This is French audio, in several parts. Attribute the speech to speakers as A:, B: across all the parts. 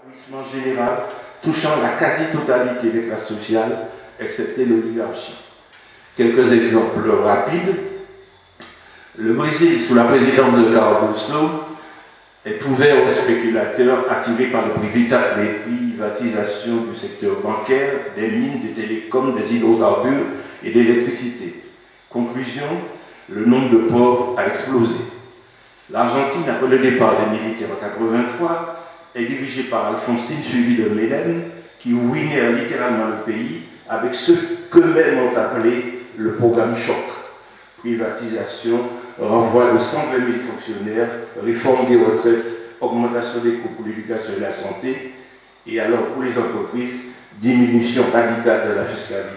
A: l'appauvrissement général touchant la quasi-totalité des classes sociales, excepté l'oligarchie. Quelques exemples rapides. Le Brésil, sous la présidence de Carlos Bolsonaro, est ouvert aux spéculateurs attirés par les privatisations du secteur bancaire, des mines, des télécoms, des hydrocarbures et d'électricité. Conclusion, le nombre de pauvres a explosé. L'Argentine, après le départ des militaires en 1983, est dirigée par Alfonsine, suivi de Menem, qui ruinèrent littéralement le pays avec ce qu'eux-mêmes ont appelé le programme choc. Privatisation, renvoi de 120 000 fonctionnaires, réforme des retraites, augmentation des coûts pour l'éducation et la santé, et alors pour les entreprises, diminution radicale de la fiscalité.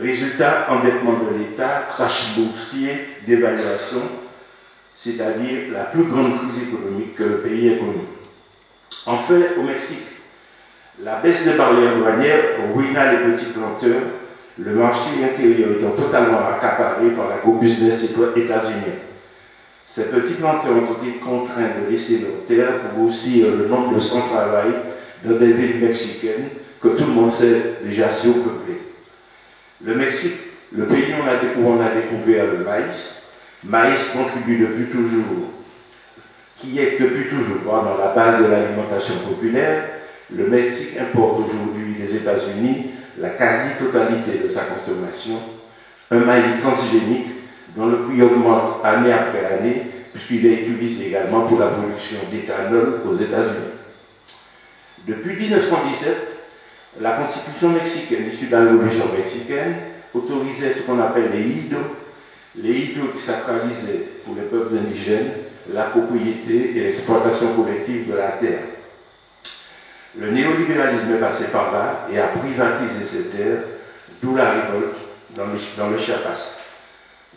A: Résultat, endettement de l'État, crash boursier, dévaluation, c'est-à-dire la plus grande crise économique que le pays ait connue. Enfin, au Mexique, la baisse des barrières douanières ruina les petits planteurs, le marché intérieur étant totalement accaparé par la go-business états-unienne. Ces petits planteurs ont été contraints de laisser leur terre pour grossir le nombre de sans-travail dans des villes mexicaines que tout le monde sait déjà surpeuplées. Le Mexique, le pays où on a découvert le maïs contribue depuis toujours, qui est depuis toujours dans la base de l'alimentation populaire. Le Mexique importe aujourd'hui des États-Unis la quasi-totalité de sa consommation, un maïs transgénique dont le prix augmente année après année, puisqu'il est utilisé également pour la production d'éthanol aux États-Unis. Depuis 1917, la constitution mexicaine, issue de la révolution mexicaine, autorisait ce qu'on appelle les idos qui sacralisaient pour les peuples indigènes la propriété et l'exploitation collective de la terre. Le néolibéralisme est passé par là et a privatisé ces terres, d'où la révolte dans le Chiapas.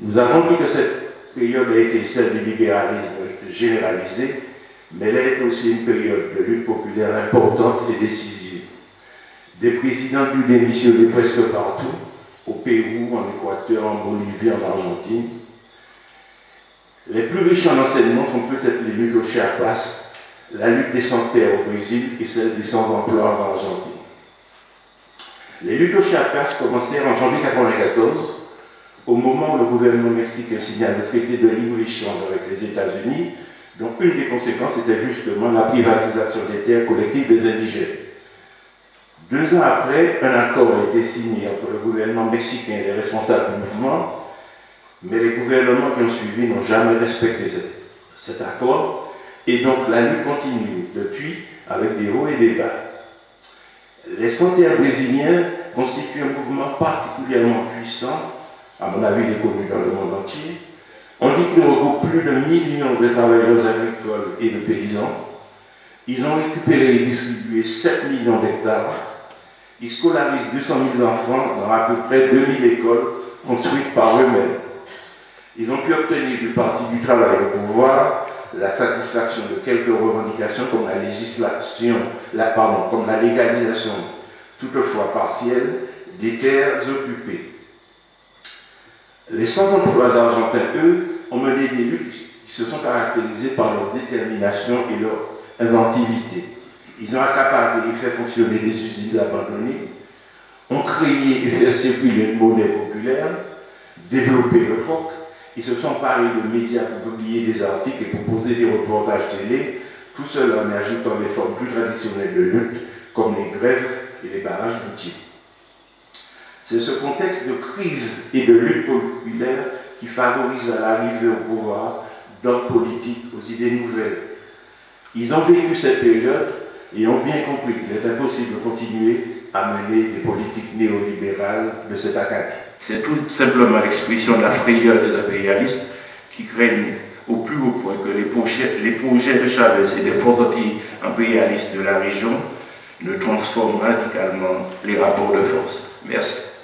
A: Nous avons dit que cette période a été celle du libéralisme généralisé, mais elle a été aussi une période de lutte populaire importante et décisive. Des présidents dû démissionner presque partout, au Pérou, en Équateur, en Bolivie, en Argentine. Les plus riches en enseignement sont peut-être les luttes au Chiapas, la lutte des sans-terre au Brésil et celle des sans-emploi en Argentine. Les luttes au Chiapas commencèrent en janvier 1994, au moment où le gouvernement mexicain signa le traité de libre-échange avec les États-Unis, dont une des conséquences était justement la privatisation des terres collectives des indigènes. 2 ans après, un accord a été signé entre le gouvernement mexicain et les responsables du mouvement, mais les gouvernements qui ont suivi n'ont jamais respecté cet accord, et donc la lutte continue depuis avec des hauts et des bas. Les sans-terre brésiliens constituent un mouvement particulièrement puissant, à mon avis il est connu dans le monde entier. On dit qu'il regroupe plus de 1 million de travailleurs agricoles et de paysans. Ils ont récupéré et distribué 7 millions d'hectares. Ils scolarisent 200 000 enfants dans à peu près 2000 écoles construites par eux-mêmes. Ils ont pu obtenir du Parti du travail au pouvoir la satisfaction de quelques revendications comme la légalisation, toutefois partielle, des terres occupées. Les sans-emploi argentins, eux, ont mené des luttes qui se sont caractérisées par leur détermination et leur inventivité. Ils ont accaparé et fait fonctionner des usines abandonnées, ont créé et fait circuler une monnaie populaire, développé le troc. Ils se sont parés de médias pour publier des articles et proposer des reportages télé, tout cela en ajoutant des formes plus traditionnelles de lutte, comme les grèves et les barrages routiers. C'est ce contexte de crise et de lutte populaire qui favorise à l'arrivée au pouvoir d'hommes politiques aux idées nouvelles. Ils ont vécu cette période et ont bien compris qu'il est impossible de continuer à mener des politiques néolibérales de cet acabit. C'est tout simplement l'expression de la frayeur des impérialistes qui craignent au plus haut point que les projets de Chavez et des forces anti-impérialistes de la région ne transforment radicalement les rapports de force. Merci.